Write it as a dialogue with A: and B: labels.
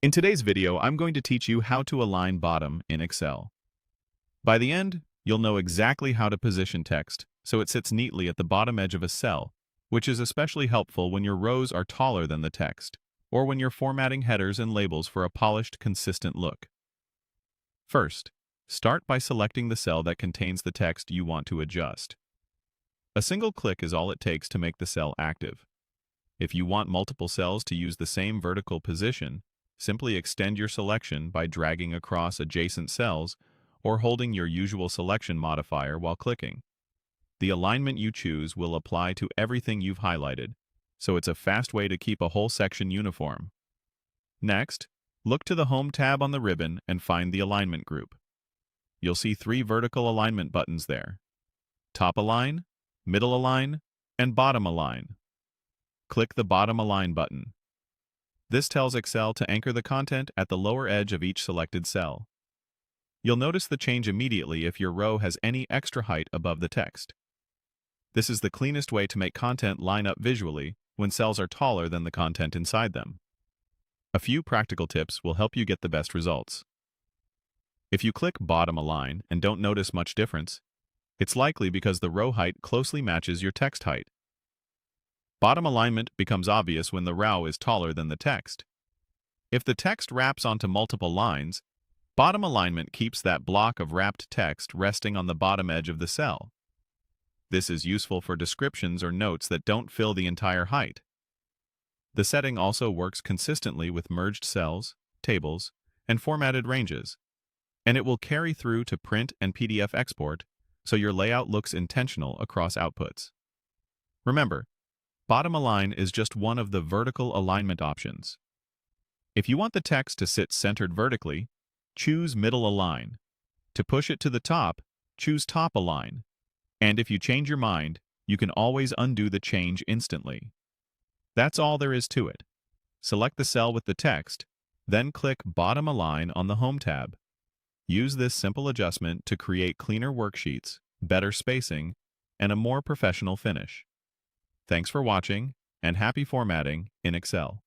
A: In today's video, I'm going to teach you how to align bottom in Excel. By the end, you'll know exactly how to position text so it sits neatly at the bottom edge of a cell, which is especially helpful when your rows are taller than the text, or when you're formatting headers and labels for a polished, consistent look. First, start by selecting the cell that contains the text you want to adjust. A single click is all it takes to make the cell active. If you want multiple cells to use the same vertical position, simply extend your selection by dragging across adjacent cells or holding your usual selection modifier while clicking. The alignment you choose will apply to everything you've highlighted, so it's a fast way to keep a whole section uniform. Next, look to the Home tab on the ribbon and find the Alignment group. You'll see 3 vertical alignment buttons there: Top Align, Middle Align, and Bottom Align. Click the Bottom Align button. This tells Excel to anchor the content at the lower edge of each selected cell. You'll notice the change immediately if your row has any extra height above the text. This is the cleanest way to make content line up visually when cells are taller than the content inside them. A few practical tips will help you get the best results. If you click Bottom Align and don't notice much difference, it's likely because the row height closely matches your text height. Bottom alignment becomes obvious when the row is taller than the text. If the text wraps onto multiple lines, bottom alignment keeps that block of wrapped text resting on the bottom edge of the cell. This is useful for descriptions or notes that don't fill the entire height. The setting also works consistently with merged cells, tables, and formatted ranges, and it will carry through to print and PDF export, so your layout looks intentional across outputs. Remember, Bottom Align is just one of the vertical alignment options. If you want the text to sit centered vertically, choose Middle Align. To push it to the top, choose Top Align. And if you change your mind, you can always undo the change instantly. That's all there is to it. Select the cell with the text, then click Bottom Align on the Home tab. Use this simple adjustment to create cleaner worksheets, better spacing, and a more professional finish. Thanks for watching, and happy formatting in Excel.